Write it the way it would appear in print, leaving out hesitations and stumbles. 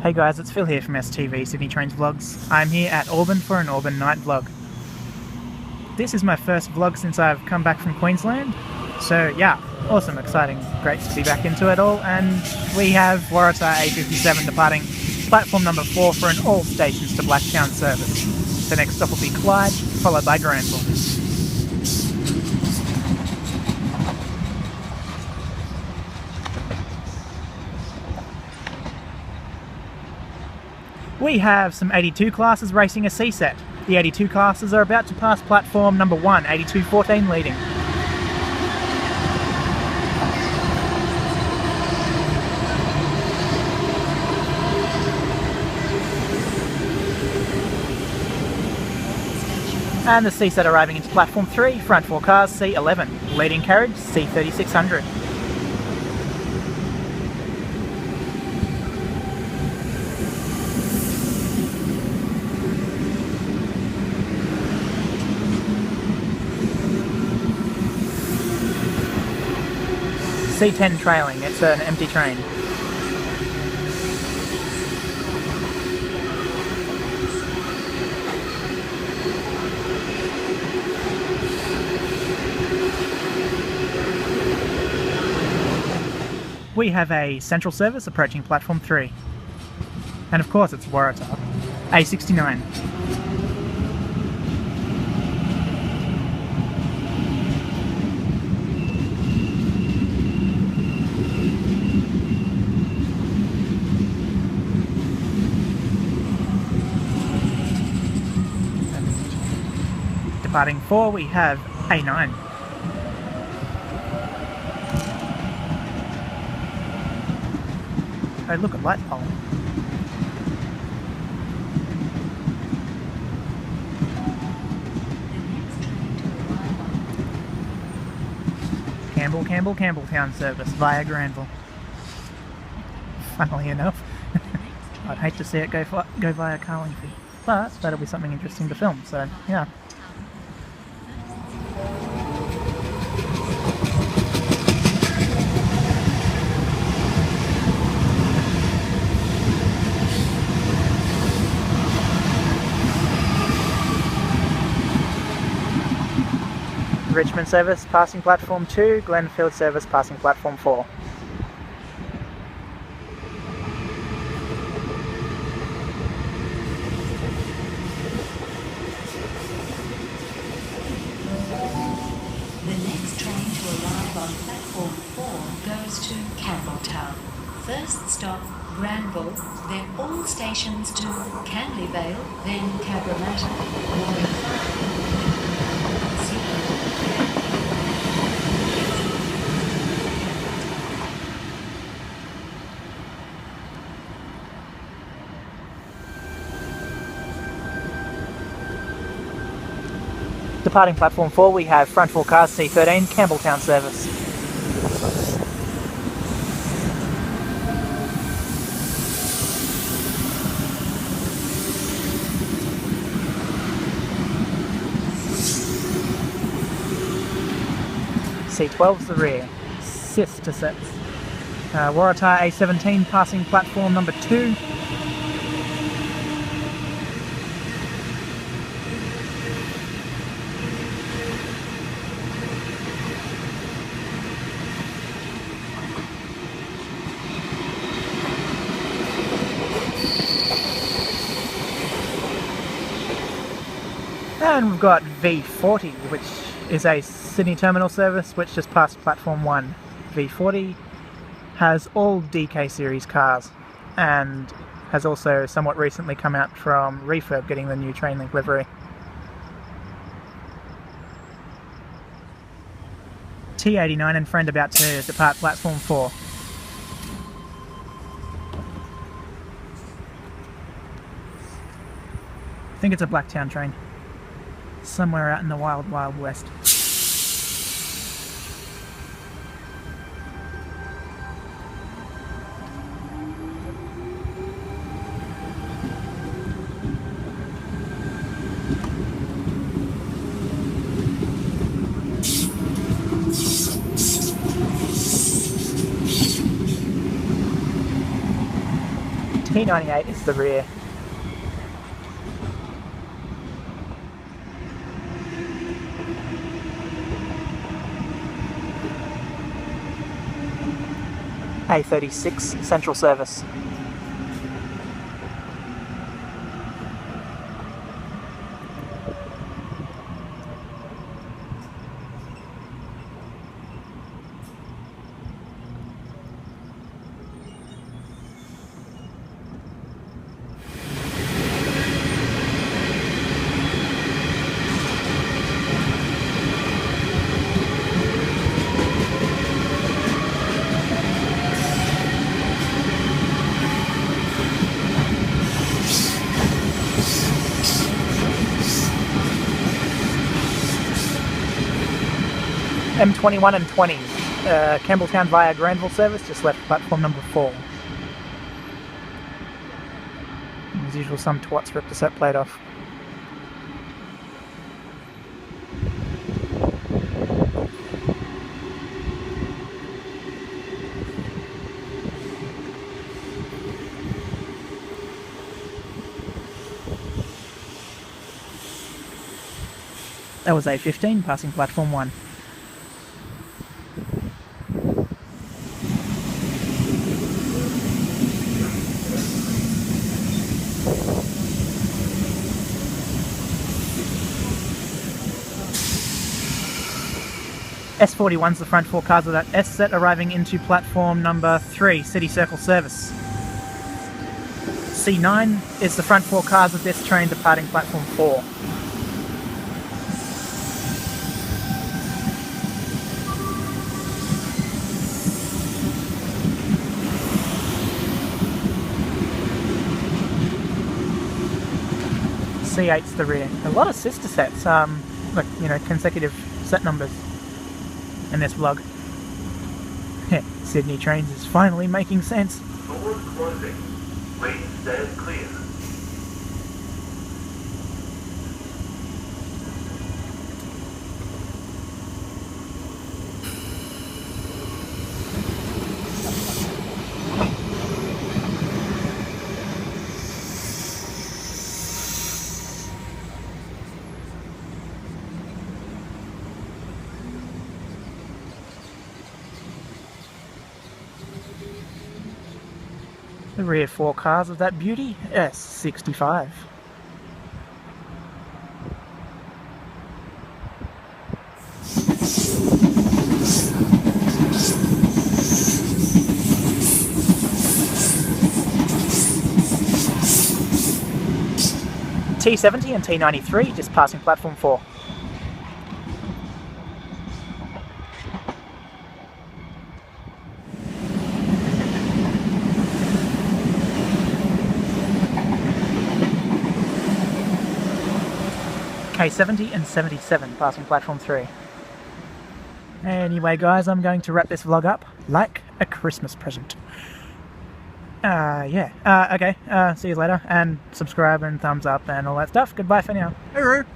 Hey guys, it's Phil here from STV Sydney Trains Vlogs. I'm here at Auburn for an Auburn night vlog. This is my first vlog since I've come back from Queensland. So yeah, awesome, exciting, great to be back into it all. And we have Waratah A57 departing platform number 4 for an all stations to Blacktown service. The next stop will be Clyde, followed by Granville. We have some 82 classes racing a C-set. The 82 classes are about to pass platform number 1, 8214 leading. And the C-set arriving into platform 3, front 4 cars, C11, leading carriage, C3600. C10 trailing, it's an empty train. We have a central service approaching platform 3. And of course it's Waratah, A69. Departing 4, we have A9. Oh, look at light pole. Campbelltown service via Granville. Funnily enough, I'd hate to see it go via Carlingford, but that'll be something interesting to film, so yeah. Richmond service passing platform 2, Glenfield service passing platform 4. The next train to arrive on platform 4 goes to Campbelltown. First stop, Granville, then all stations to Canleyvale, then Cabramatta. Departing platform 4, we have front 4 cars, C13, Campbelltown service. C12's the rear, sister sets. Waratah A17 passing platform number 2. And we've got V40, which is a Sydney terminal service which just passed platform 1. V40 has all DK series cars and has also somewhat recently come out from refurb, getting the new Trainlink livery. T89 and friend about to depart platform 4. I think it's a Blacktown train. Somewhere out in the wild, wild west. T98 is the rear. A36 Central Service. M21 and 20, Campbelltown via Granville service, just left platform number 4. As usual, some twats ripped the set plate off. That was A15 passing platform 1. S41's the front 4 cars of that S set arriving into platform number 3, City Circle service. C9 is the front 4 cars of this train departing platform 4. C8's the rear. A lot of sister sets, like, you know, consecutive set numbers in this vlog. Sydney Trains is finally making sense. Doors closing. Please stand clear. The rear 4 cars of that beauty, S65. T70 and T93 just passing platform 4. K70 and 77 passing platform 3. Anyway guys, I'm going to wrap this vlog up like a Christmas present. Okay, see you later, and subscribe and thumbs up and all that stuff. Goodbye for now. Hooroo!